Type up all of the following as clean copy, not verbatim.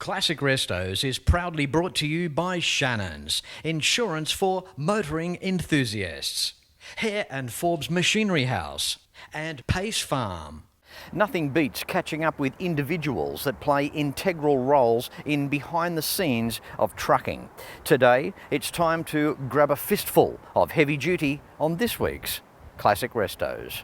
Classic Restos is proudly brought to you by Shannons, insurance for motoring enthusiasts, Hare and Forbes Machinery House, and Pace Farm. Nothing beats catching up with individuals that play integral roles in behind the scenes of trucking. Today, it's time to grab a fistful of heavy duty on this week's Classic Restos.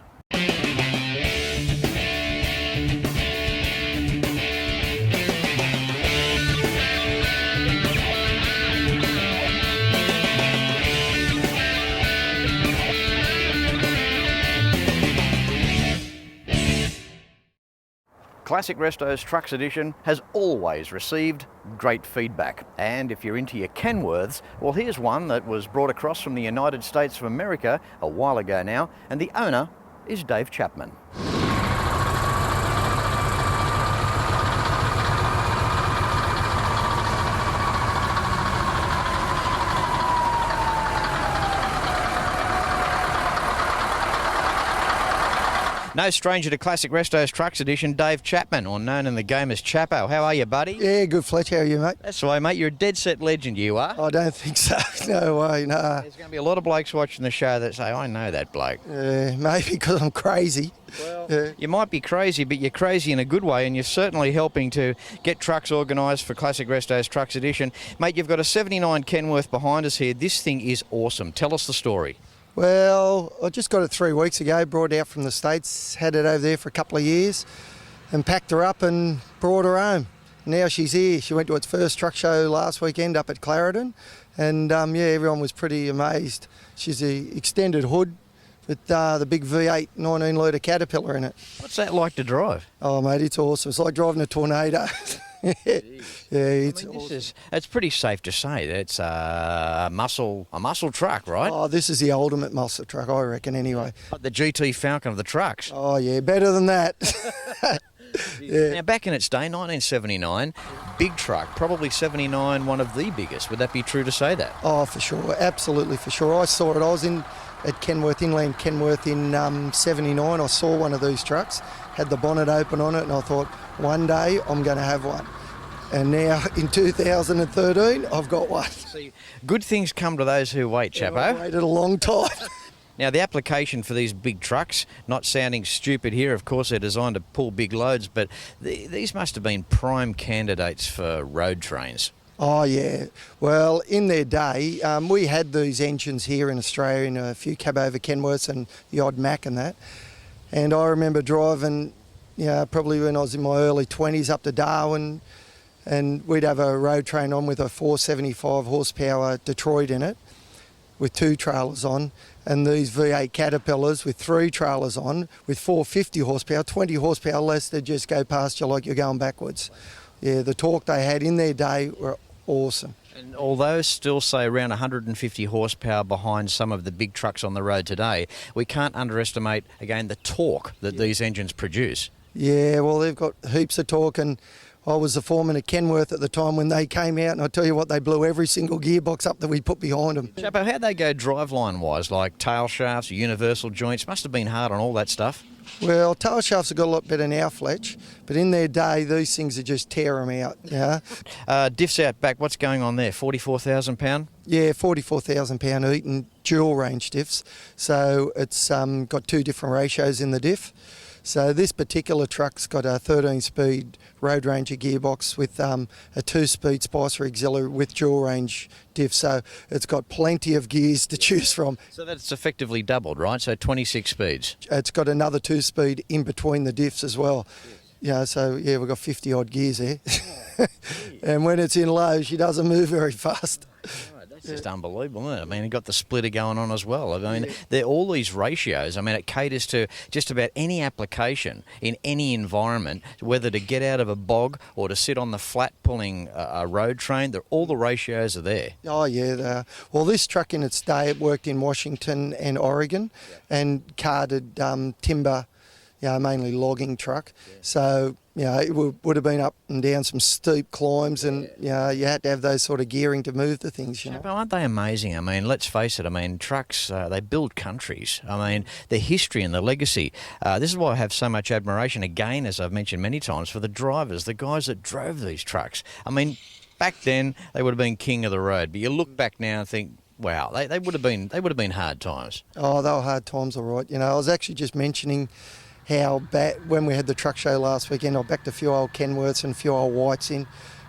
Classic Restos Trucks Edition has always received great feedback. And if you're into your Kenworths, well, here's one that was brought across from the United States of America a while ago now, and the owner is Dave Chapman. No stranger to Classic Restos Trucks Edition, Dave Chapman, or known in the game as Chappo. How are you, buddy? Yeah, good, Fletch. How are you, mate? That's the way, mate. You're a dead set legend, you are. I don't think so. No way, no. There's going to be a lot of blokes watching the show that say, I know that bloke. Maybe because I'm crazy. Well, you might be crazy, but you're crazy in a good way, and you're certainly helping to get trucks organised for Classic Restos Trucks Edition. Mate, you've got a 79 Kenworth behind us here. This thing is awesome. Tell us the story. Well, I just got it 3 weeks ago, brought it out from the States, had it over there for a couple of years, and packed her up and brought her home. Now she's here. She went to its first truck show last weekend up at Clarendon, and yeah, everyone was pretty amazed. She's the extended hood with the big V8 19 litre Caterpillar in it. What's that like to drive? Oh, mate, it's awesome. It's like driving a tornado. Yeah, it's awesome. It's pretty safe to say that it's a muscle truck, right? Oh, this is the ultimate muscle truck, I reckon, anyway. Like the GT Falcon of the trucks. Oh, yeah, better than that. Yeah. Now, back in its day, 1979, big truck, probably 79, one of the biggest. Would that be true to say that? Oh, for sure, absolutely for sure. I saw it. I was at Kenworth, Inland Kenworth in 79. I saw one of these trucks, had the bonnet open on it, and I thought, one day I'm going to have one. And now in 2013, I've got one. See, good things come to those who wait, Chappo. Yeah, I've waited a long time. Now, the application for these big trucks, not sounding stupid here, of course they're designed to pull big loads, but these must have been prime candidates for road trains. Oh, yeah. Well, in their day, we had these engines here in Australia in a few cab-over Kenworths and the odd Mack and that. And I remember driving, probably when I was in my early 20s up to Darwin, and we'd have a road train on with a 475 horsepower Detroit in it with 2 trailers on, and these V8 Caterpillars with 3 trailers on with 450 horsepower, 20 horsepower less, they just go past you like you're going backwards. Yeah, the torque they had in their day were awesome. And although still say around 150 horsepower behind some of the big trucks on the road today, we can't underestimate, again, the torque that these engines produce. Yeah, well, they've got heaps of torque, and I was the foreman at Kenworth at the time when they came out, and I tell you what, they blew every single gearbox up that we put behind them. Chappo, how'd they go driveline-wise, like tail shafts, universal joints? Must have been hard on all that stuff. Well, tail shafts have got a lot better now, Fletch, but in their day, these things would just tear them out. Yeah. Diffs out back, what's going on there? 44,000 pound? Yeah, 44,000 pound Eaton dual range diffs. So it's got 2 different ratios in the diff. So this particular truck's got a 13-speed Road Ranger gearbox with a 2-speed Spicer auxiliary with dual range diff. So it's got plenty of gears to choose from. So that's effectively doubled, right? So 26 speeds. It's got another 2-speed in between the diffs as well. Yeah, so yeah, we've got 50 odd gears there. And when it's in low, she doesn't move very fast. It's just unbelievable, isn't it? I mean, you've got the splitter going on as well. I mean, they're all these ratios. I mean, it caters to just about any application in any environment, whether to get out of a bog or to sit on the flat pulling a road train. All the ratios are there. Oh, yeah. Well, this truck in its day, it worked in Washington and Oregon and carted timber mainly logging truck. So, it would have been up and down some steep climbs, and, you had to have those sort of gearing to move the things, Chappo, aren't they amazing? I mean, let's face it, I mean, trucks, they build countries. I mean, the history and the legacy. This is why I have so much admiration, again, as I've mentioned many times, for the drivers, the guys that drove these trucks. I mean, back then, they would have been king of the road, but you look back now and think, wow, they would have been hard times. Oh, they were hard times, all right. I was actually just mentioning how when we had the truck show last weekend, I backed a few old Kenworths and a few old Whites in,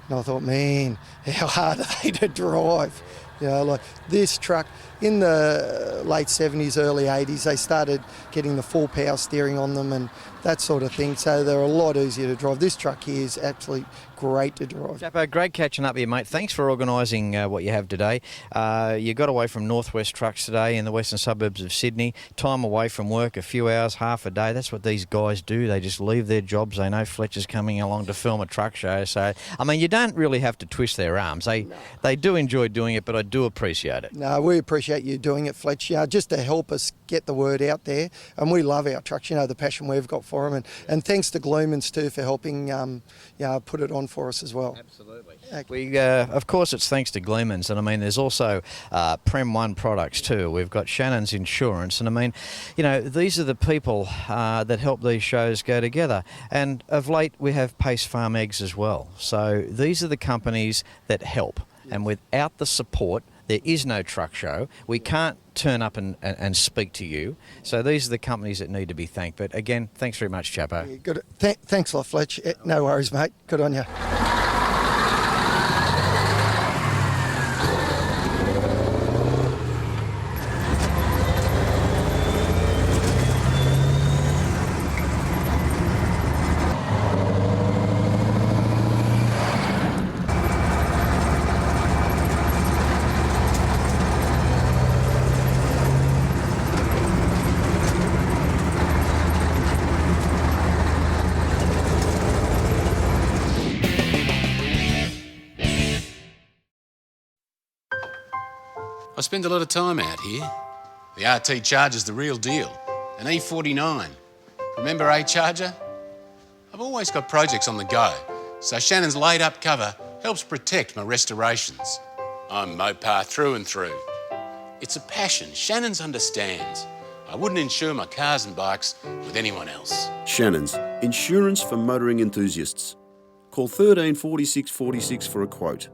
and I thought, man, how hard are they to drive? Like this truck, in the late 70s, early 80s, they started getting the full power steering on them and that sort of thing, so they're a lot easier to drive. This truck here is absolutely great to drive. Chappo, great catching up with you, mate. Thanks for organising what you have today. You got away from Northwest Trucks today in the western suburbs of Sydney. Time away from work, a few hours, half a day. That's what these guys do. They just leave their jobs. They know Fletch is coming along to film a truck show. So, I mean, you don't really have to twist their arms. They do enjoy doing it, but I do appreciate it. No, we appreciate you doing it, Fletch, just to help us get the word out there. And we love our trucks, the passion we've got for them. And thanks to Gloomans too for helping put it on for us as well. Absolutely. We, of course, it's thanks to Gloomans, and I mean, there's also Prem One products too. We've got Shannons Insurance, and I mean, these are the people that help these shows go together. And of late, we have Pace Farm Eggs as well. So these are the companies that help, and without the support, there is no truck show. We can't turn up and speak to you. So these are the companies that need to be thanked. But again, thanks very much, Chappo. Yeah, good. Thanks a lot, Fletch. No worries, mate. Good on you. I spend a lot of time out here. The RT Charger's the real deal. An E49. Remember A-Charger? I've always got projects on the go, so Shannon's laid-up cover helps protect my restorations. I'm Mopar through and through. It's a passion Shannon's understands. I wouldn't insure my cars and bikes with anyone else. Shannons, insurance for motoring enthusiasts. Call 13 46 46 for a quote.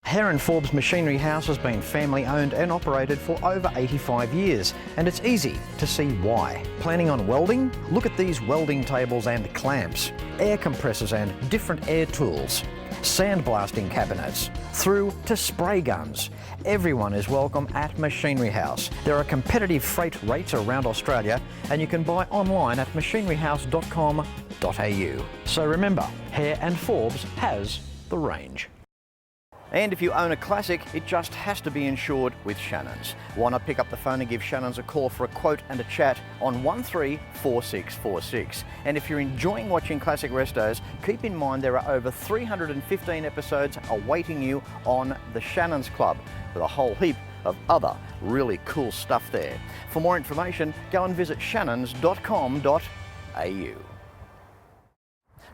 Hare & Forbes Machinery House has been family owned and operated for over 85 years, and it's easy to see why. Planning on welding? Look at these welding tables and clamps, air compressors and different air tools, sandblasting cabinets, through to spray guns. Everyone is welcome at Machinery House. There are competitive freight rates around Australia, and you can buy online at machineryhouse.com.au. So remember, Hare & Forbes has the range. And if you own a Classic, it just has to be insured with Shannons. Why not pick up the phone and give Shannons a call for a quote and a chat on 134646. And if you're enjoying watching Classic Restos, keep in mind there are over 315 episodes awaiting you on the Shannons Club, with a whole heap of other really cool stuff there. For more information, go and visit shannons.com.au.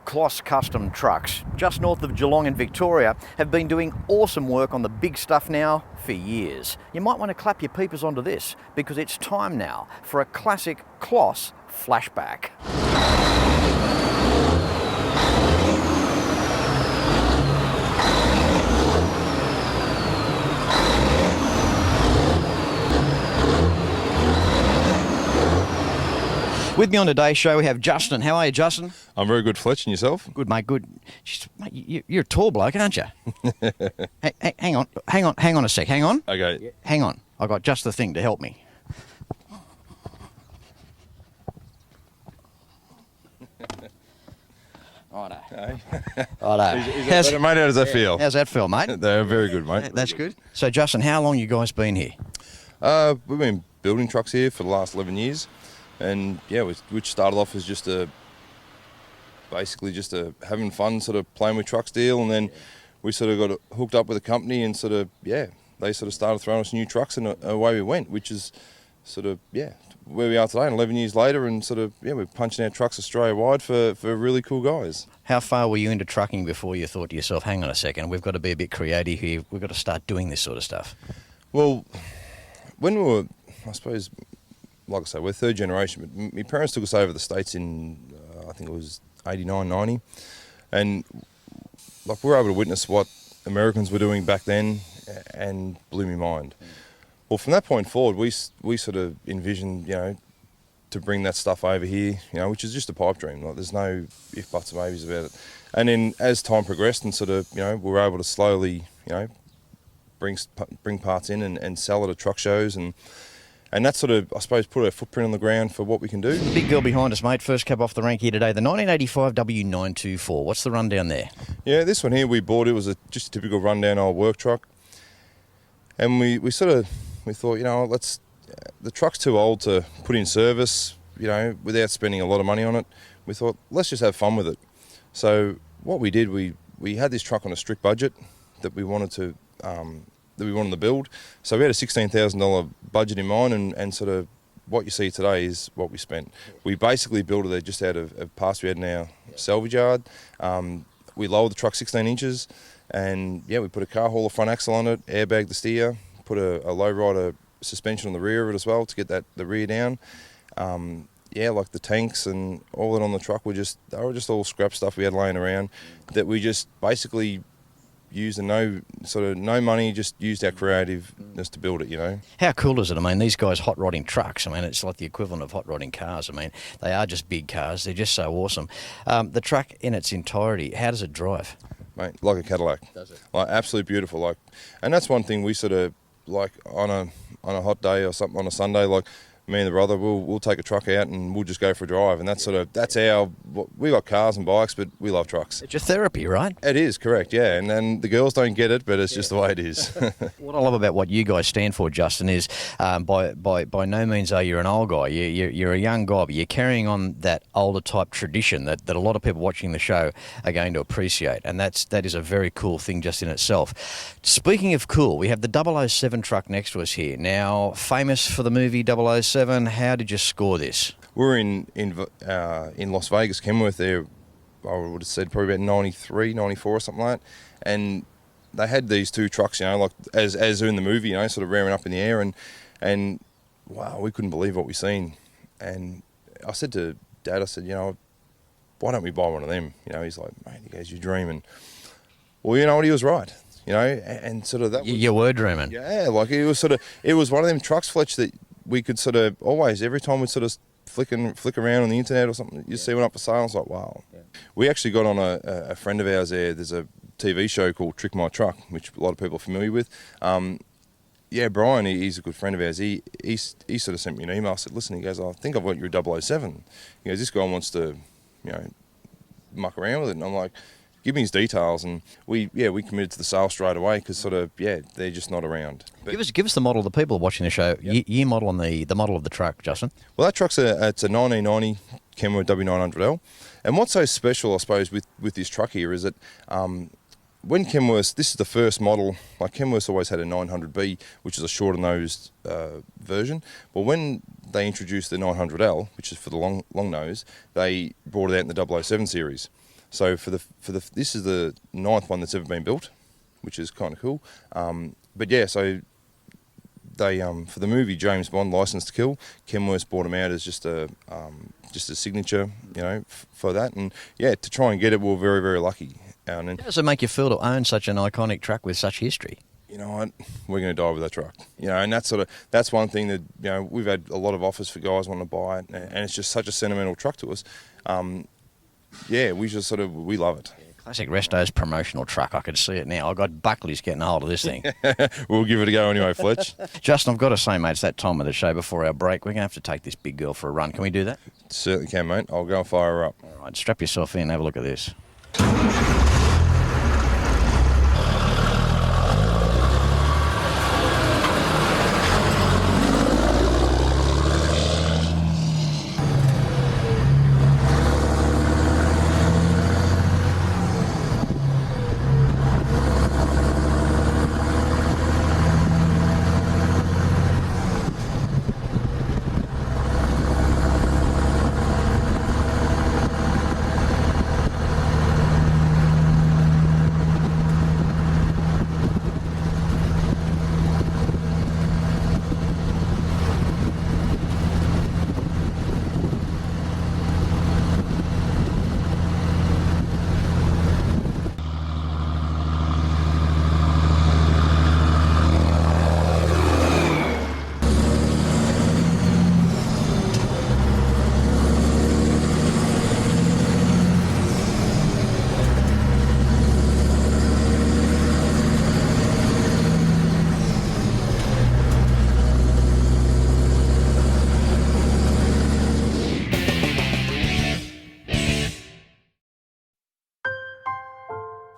Klos Custom Trucks, just north of Geelong in Victoria, have been doing awesome work on the big stuff now for years. You might want to clap your peepers onto this, because it's time now for a classic Klos flashback. With me on today's show, we have Justin. How are you, Justin? I'm very good, Fletch, and yourself? Good, mate, good. Jeez, mate, you're a tall bloke, aren't you? Hang on a sec, hang on. Okay. Yeah. Hang on, I got just the thing to help me. Righto. Okay. Righto. Is that better, mate? How does that feel? How's that feel, mate? They're very good, mate. That's good. So, Justin, how long you guys been here? We've been building trucks here for the last 11 years. And yeah, which started off as just having fun, sort of playing with trucks deal, and then we sort of got hooked up with a company, and they sort of started throwing us new trucks, and away we went, which is sort of where we are today, and 11 years later, and sort of, we're punching out trucks Australia-wide for really cool guys. How far were you into trucking before you thought to yourself, hang on a second, we've got to be a bit creative here, we've got to start doing this sort of stuff? Well, when we were, I suppose, like I say, we're third generation, but my parents took us over the States in, I think it was 89, 90, and like we were able to witness what Americans were doing back then, and blew my mind. Well, from that point forward, we sort of envisioned, to bring that stuff over here, which is just a pipe dream. Like, there's no if, buts, or maybes about it. And then as time progressed and sort of, we were able to slowly, bring parts in and sell it at truck shows, and that sort of, I suppose, put a footprint on the ground for what we can do. The big girl behind us, mate, first cab off the rank here today, the 1985 W924. What's the rundown there? Yeah, this one here we bought, it was just a typical rundown old work truck. And we thought, the truck's too old to put in service, without spending a lot of money on it. We thought, let's just have fun with it. So what we did, we had this truck on a strict budget that we wanted to build. So we had a $16,000 budget in mind, and sort of what you see today is what we spent. We basically built it just out of parts we had in our salvage yard. We lowered the truck 16 inches, and we put a car hauler front axle on it, airbagged the steer, put a lowrider suspension on the rear of it as well to get the rear down. Like the tanks and all that on the truck were just all scrap stuff we had laying around that we just basically used no money, just used our creativeness to build it, How cool is it? I mean, these guys hot rodding trucks, it's like the equivalent of hot rodding cars. They are just big cars. They're just so awesome. The truck in its entirety, how does it drive? Mate, like a Cadillac. Does it? Like, absolutely beautiful. And that's one thing we sort of, on a hot day or something, on a Sunday, me and the brother, we'll take a truck out and we'll just go for a drive, and that's we got cars and bikes, but we love trucks. It's your therapy, right? It is, correct, yeah, and then the girls don't get it, but it's just the way it is. What I love about what you guys stand for, Justin, is by no means are you an old guy. You're a young guy, but you're carrying on that older type tradition that a lot of people watching the show are going to appreciate, and that is a very cool thing just in itself. Speaking of cool, we have the 007 truck next to us here. Now, famous for the movie 007. How did you score this? We're in Las Vegas, Kenworth there, I would have said probably about 93, 94 or something like that. And they had these two trucks, as in the movie, sort of rearing up in the air. And wow, we couldn't believe what we seen. And I said to Dad, why don't we buy one of them? He's like, mate, he goes, you're dreaming. Well, you know what, he was right. And sort of that was... You were dreaming. Yeah, it was one of them trucks, Fletch, that we could sort of always, every time we'd sort of flick around on the internet or something, you see one up for sale, it's like, wow. Yeah. We actually got on a friend of ours there, there's a TV show called Trick My Truck, which a lot of people are familiar with. Brian, he's a good friend of ours, he sort of sent me an email, said, listen, he goes, I think I've got your 007. He goes, this guy wants to, muck around with it. And I'm like, give me his details, and we committed to the sale straight away because they're just not around. But give us the model. The people watching the show, year model on the model of the truck, Justin. Well, that truck's it's a 1990 Kenworth W900L, and what's so special, I suppose, with this truck here is that when Kenworth, this is the first model. Like Kenworth's always had a 900B, which is a shorter nosed version. But when they introduced the 900L, which is for the long nose, they brought it out in the 007 series. So this is the 9th one that's ever been built, which is kind of cool. So they for the movie James Bond, License to Kill, Kenworth brought them out as just a signature, for that. And to try and get it, we were very, very lucky. How does it make you feel to own such an iconic truck with such history? You know what? We're going to die with that truck. And that's one thing that we've had a lot of offers for guys wanting to buy it, and it's just such a sentimental truck to us. We love it. Classic Restos promotional truck. I could see it now. I've got Buckley's getting a hold of this thing. We'll give it a go anyway, Fletch. Justin, I've got to say, mate, it's that time of the show before our break. We're going to have to take this big girl for a run. Can we do that? Certainly can, mate. I'll go and fire her up. All right, strap yourself in. Have a look at this.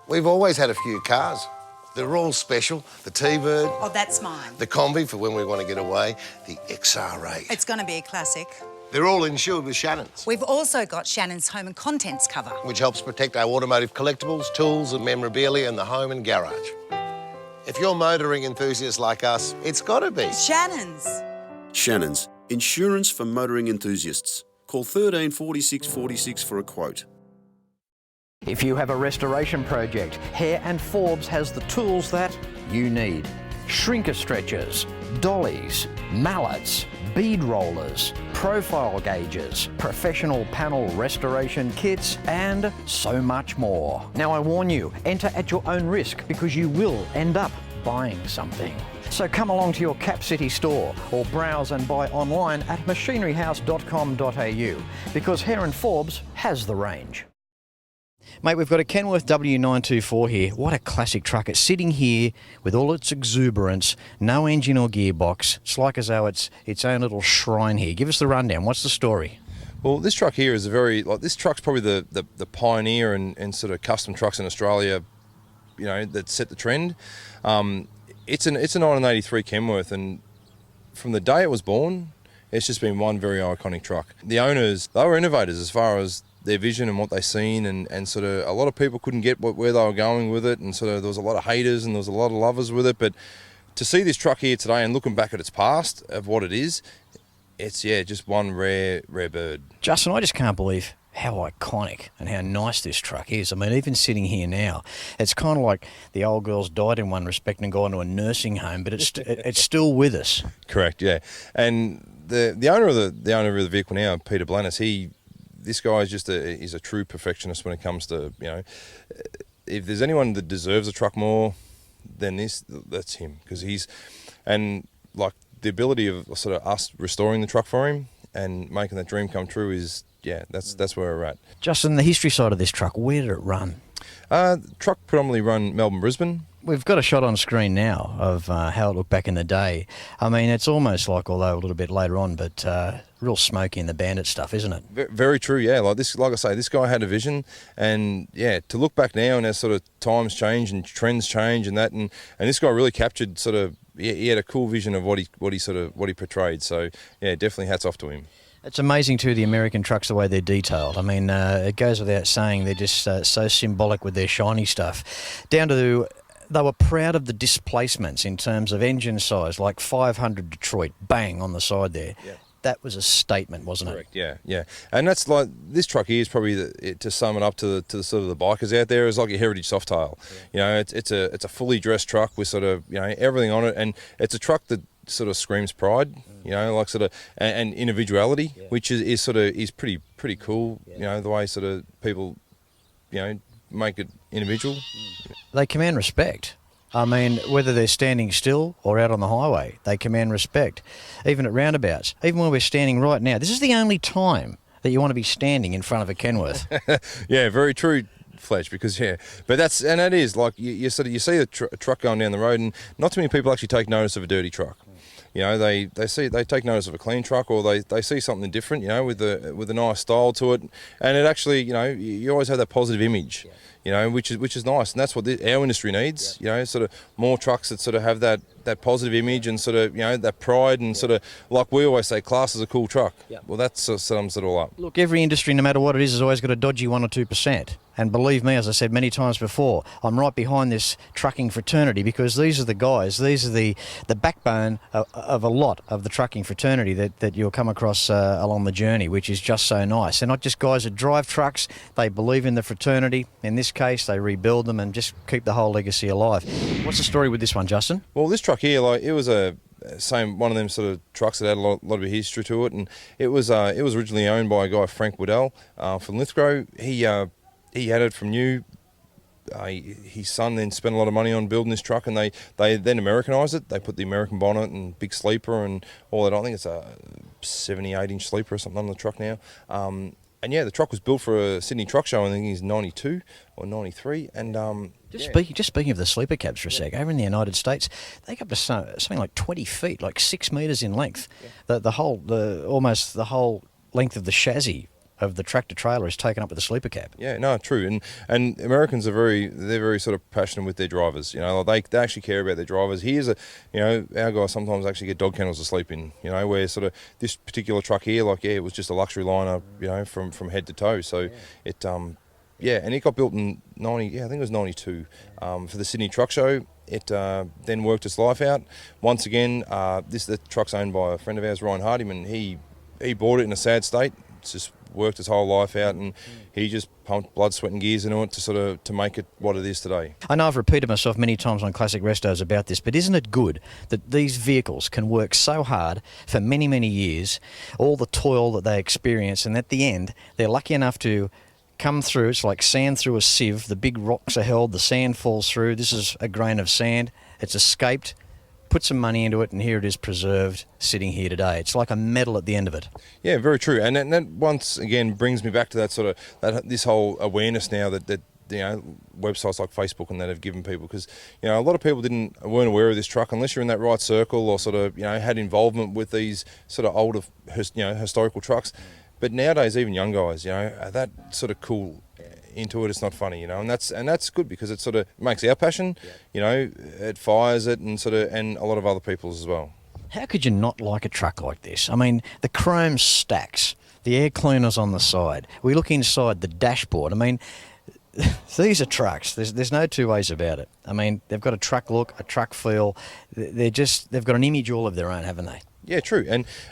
We've always had a few cars. They're all special. The T-Bird. Oh, that's mine. The Combi for when we want to get away. The XR8. It's going to be a classic. They're all insured with Shannons, We've also got Shannon's home and contents cover. which helps protect our automotive collectibles, tools and memorabilia in the home and garage. If you're motoring enthusiasts like us, it's got to be. Shannon's. Shannons, insurance for motoring enthusiasts. Call 13 46 46 for a quote. If you have a restoration project, Hare and Forbes has the tools that you need. Shrinker stretchers, dollies, mallets, bead rollers, profile gauges, professional panel restoration kits, and so much more. Now I warn you, enter at your own risk because you will end up buying something. So come along to your Cap City store or browse and buy online at machineryhouse.com.au because Hare and Forbes has the range. Mate, we've got a Kenworth W924 here. What a classic truck. It's sitting here with all its exuberance, no engine or gearbox. It's like as though it's its own little shrine here. Give us the rundown. What's the story? Well, this truck here is this truck's probably the pioneer in sort of custom trucks in Australia, that set the trend. It's a 1983 Kenworth, and from the day it was born, it's just been one very iconic truck. The owners, they were innovators as far as their vision and what they seen, and sort of a lot of people couldn't get where they were going with it, and sort of there was a lot of haters and there was a lot of lovers with it. But to see this truck here today and looking back at its past of what it is, it's just one rare bird. Justin, I just can't believe how iconic and how nice this truck is. I mean, even sitting here now, it's kind of like the old girl's died in one respect and gone to a nursing home, but it's still with us. Correct, yeah. And the owner of the vehicle now, Peter Blanis, this guy is he's a true perfectionist when it comes to, if there's anyone that deserves a truck more than this, that's him. Because and like the ability of sort of us restoring the truck for him and making that dream come true is, that's where we're at. Justin, the history side of this truck, where did it run? Truck predominantly run Melbourne, Brisbane. We've got a shot on screen now of how it looked back in the day. I mean, it's almost like, although a little bit later on, but real smoky in the Bandit stuff, isn't it? Very true, yeah. Like I say, this guy had a vision, and to look back now and as sort of times change and trends change and that, and this guy really captured sort of, he had a cool vision of what he portrayed. So definitely hats off to him. It's amazing too, the American trucks, the way they're detailed. I mean, it goes without saying, they're just so symbolic with their shiny stuff. Down to they were proud of the displacements in terms of engine size, like 500 Detroit, bang, on the side there. Yeah. That was a statement, wasn't it? Correct, yeah. And that's like, this truck here is probably, to sum it up to the sort of the bikers out there, is like a Heritage Softail. Yeah. It's a fully dressed truck with sort of, everything on it, and it's a truck that sort of screams pride, like sort of, and individuality, which is pretty cool, the way sort of people, make it individual. They command respect. I mean, whether they're standing still or out on the highway, they command respect. Even at roundabouts, even when we're standing right now, this is the only time that you want to be standing in front of a Kenworth. Yeah, very true, Fletch, because but that is like you see a truck going down the road, and not too many people actually take notice of a dirty truck. They take notice of a clean truck, or they see something different, with a nice style to it, and it actually, you always have that positive image, which is nice, and that's what our industry needs. Sort of more trucks that sort of have that positive image and sort of that pride, and sort of like we always say, class is a cool truck. Well, that sort of sums it all up. Look, every industry, no matter what it is, has always got a dodgy 1 or 2%. And believe me, as I said many times before, I'm right behind this trucking fraternity, because these are the guys, these are the backbone of a lot of the trucking fraternity that you'll come across along the journey, which is just so nice. They're not just guys that drive trucks, they believe in the fraternity. In this case, they rebuild them and just keep the whole legacy alive. What's the story with this one, Justin? Well, this truck here, like, it was one of them sort of trucks that had a lot of history to it, and it was originally owned by a guy, Frank Waddell, from Lithgow. He had it from new. His son then spent a lot of money on building this truck, and they then Americanised it. They put the American bonnet and big sleeper and all that. I think it's a 78-inch sleeper or something on the truck now. And the truck was built for a Sydney Truck Show. I think it's 92 or 93. And just speaking of the sleeper cabs for a sec, over in the United States, they go up to something like 20 feet, like 6 metres in length. Yeah. Almost the whole length of the chassis of the tractor trailer is taken up with the sleeper cab. Yeah, no, true. And Americans are they're very sort of passionate with their drivers. You know, they actually care about their drivers. Our guys sometimes actually get dog kennels to sleep in. You know, where sort of this particular truck here, it was just a luxury liner. You know, from head to toe. So it. And it got built in 90. Yeah, I think it was 92 for the Sydney Truck Show. It then worked its life out. Once again, the truck's owned by a friend of ours, Ryan Hardiman. He bought it in a sad state. It's just worked his whole life out, and he just pumped blood, sweat and gears into it to make it what it is today. I know I've repeated myself many times on Classic Restos about this, but isn't it good that these vehicles can work so hard for many, many years, all the toil that they experience, and at the end, they're lucky enough to come through. It's like sand through a sieve. The big rocks are held, the sand falls through. This is a grain of sand. It's escaped. Put some money into it, and here it is preserved, sitting here today. It's like a medal at the end of it. Yeah, very true. And that once again brings me back to that sort of this whole awareness now that you know, websites like Facebook and that have given people, because you know a lot of people weren't aware of this truck unless you're in that right circle or sort of, you know, had involvement with these sort of older, you know, historical trucks. But nowadays, even young guys, you know, are that sort of cool into it. It's not funny, you know, and that's good because it sort of makes our passion, you know, it fires it and a lot of other people's as well. How could you not like a truck like this? I mean, the chrome stacks, the air cleaners on the side. We look inside the dashboard. I mean, these are trucks. There's no two ways about it. I mean, they've got a truck look, a truck feel. They've got an image all of their own, haven't they? Yeah, true.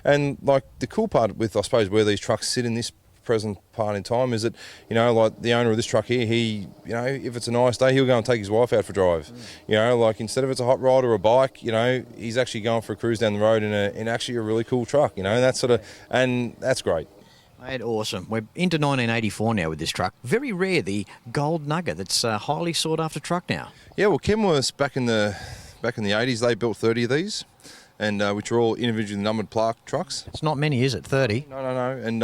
And like the cool part with, I suppose, where these trucks sit in this present part in time is that, you know, like the owner of this truck here, he, you know, if it's a nice day, he'll go and take his wife out for a drive. You know, like instead of it's a hot rod or a bike, you know, he's actually going for a cruise down the road in actually a really cool truck, you know, and that's great. Mate, awesome. We're into 1984 now with this truck. Very rare, the gold nugget. That's a highly sought after truck now. Yeah, well, Kenworth back in the 80s, they built 30 of these, and which are all individually numbered plaque trucks. It's not many, is it? 30? No. And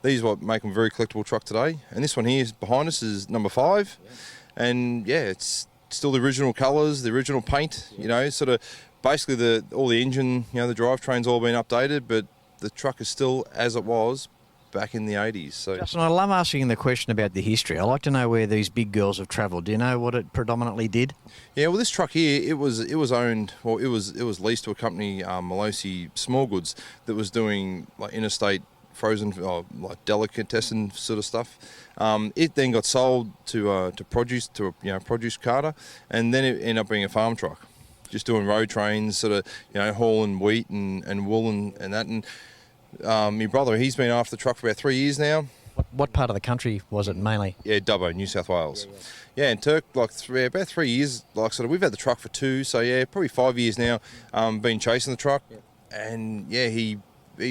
these are what make them a very collectible truck today. And this one here behind us is number 5. Yeah. And yeah, it's still the original colours, the original paint, you know, sort of basically all the engine, you know, the drivetrain's all been updated, but the truck is still as it was back in the 80s. So, Justin, I love asking the question about the history. I like to know where these big girls have travelled. Do you know what it predominantly did? Yeah, well, this truck here, it was owned, well, it was leased to a company, Malosi Small Goods, that was doing like interstate frozen, like delicatessen sort of stuff. It then got sold to produce carter, and then it ended up being a farm truck, just doing road trains, sort of, you know, hauling wheat and wool and that. And my brother, he's been after the truck for about 3 years now. What part of the country was it mainly? Yeah, Dubbo, New South Wales. Yeah, and Turk, like about 3 years, like sort of, we've had the truck for 2, so yeah, probably 5 years now, been chasing the truck. And yeah, he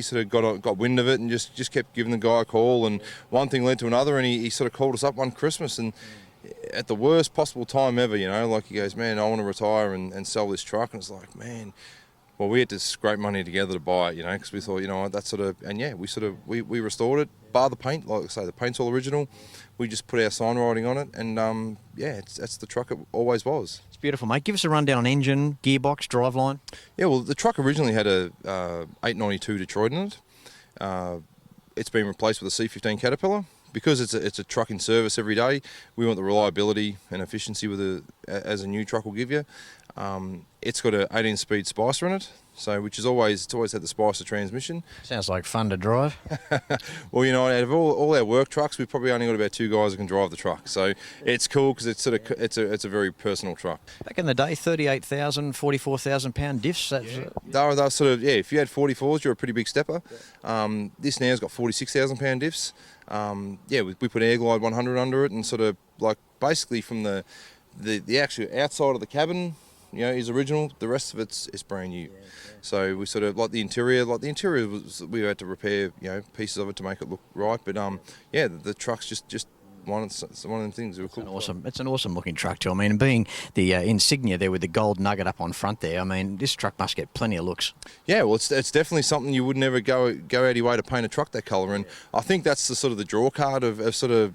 sort of got wind of it and just kept giving the guy a call, and one thing led to another, and he sort of called us up one Christmas, and at the worst possible time ever, you know, like he goes, man, I want to retire and sell this truck. And it's like, man, well, we had to scrape money together to buy it, you know, because we thought, you know, that sort of, and yeah, we restored it, bar the paint, like I say, the paint's all original. We just put our sign writing on it, and yeah, that's the truck it always was. It's beautiful, mate. Give us a rundown on engine, gearbox, driveline. Yeah, well, the truck originally had a 892 Detroit in it. It's been replaced with a C15 Caterpillar. Because it's a truck in service every day, we want the reliability and efficiency as a new truck will give you. It's got an 18-speed Spicer in it, so it's always had the Spicer transmission. Sounds like fun to drive. Well, you know, out of all our work trucks, we've probably only got about 2 guys who can drive the truck, so it's cool because it's a very personal truck. Back in the day, 38,000, 44,000 pound diffs. They're sort of, yeah. If you had 44s, you're a pretty big stepper. This now's got 46,000 pound diffs. Yeah, we put Airglide 100 under it, and sort of like basically from the actual outside of the cabin, you know, is original. The rest of it's brand new. So we sort of like the interior was, we had to repair, you know, pieces of it to make it look right. But yeah, the truck's just one of them things. That were cool. It's an awesome looking truck too. I mean, being the insignia there with the gold nugget up on front there, I mean, this truck must get plenty of looks. Yeah, well, it's definitely something you would never go out of your way to paint a truck that colour, and I think that's the sort of the draw card of sort of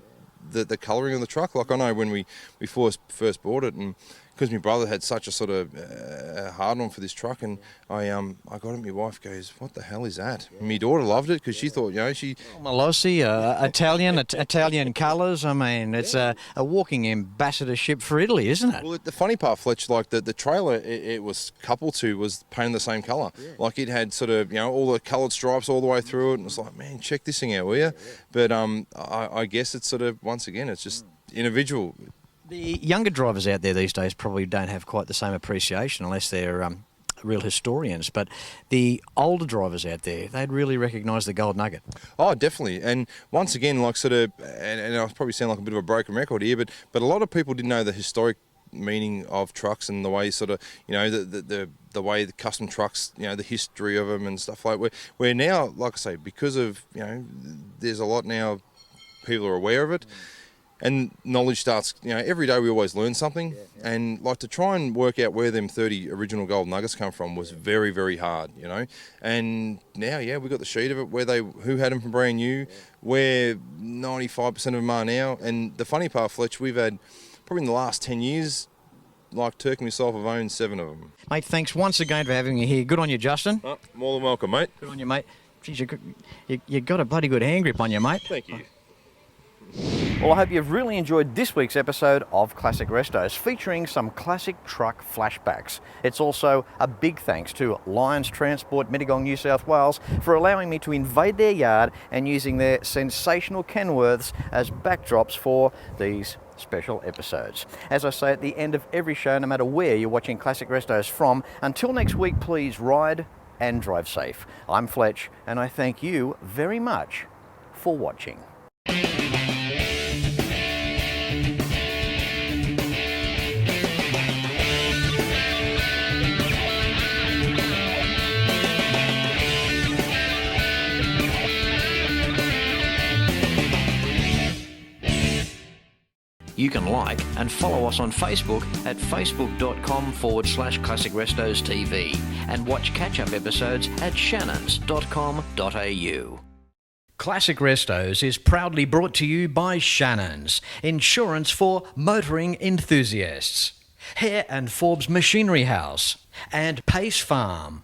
the colouring of the truck. Like I know when we first bought it, and because my brother had such a sort of hard on for this truck, and I got it. My wife goes, "What the hell is that?" And my daughter loved it because she thought, Malossi, Italian colours. I mean, it's a walking ambassadorship for Italy, isn't it? Well, the funny part, Fletch, like the trailer it was coupled to was painted the same colour. Yeah. Like it had sort of, all the coloured stripes all the way through it, and it's like, man, check this thing out, will you? But I guess it's sort of, once again, it's just individual. The younger drivers out there these days probably don't have quite the same appreciation unless they're real historians, but the older drivers out there, they'd really recognise the gold nugget. Oh, definitely. And once again, like sort of, and I probably sound like a bit of a broken record here, but a lot of people didn't know the historic meaning of trucks and the way sort of, the way the custom trucks, the history of them and stuff like that. Where now, like I say, because of, there's a lot now, people are aware of it. And knowledge starts, every day we always learn something. Yeah. And like to try and work out where them 30 original gold nuggets come from was very, very hard, And now, we got the sheet of it, who had them from brand new, where 95% of them are now. And the funny part, Fletch, we've had, probably in the last 10 years, like Turk and myself have owned 7 of them. Mate, thanks once again for having me here. Good on you, Justin. Oh, more than welcome, mate. Good on you, mate. Jeez, you got a bloody good hand grip on you, mate. Thank you. Well, I hope you've really enjoyed this week's episode of Classic Restos, featuring some classic truck flashbacks. It's also a big thanks to Lions Transport, Mittagong, New South Wales, for allowing me to invade their yard and using their sensational Kenworths as backdrops for these special episodes. As I say at the end of every show, no matter where you're watching Classic Restos from, until next week, please ride and drive safe. I'm Fletch, and I thank you very much for watching. You can like and follow us on Facebook at facebook.com/Classic Restos TV and watch catch-up episodes at shannons.com.au. Classic Restos is proudly brought to you by Shannons, insurance for motoring enthusiasts, Hare and Forbes Machinery House, and Pace Farm.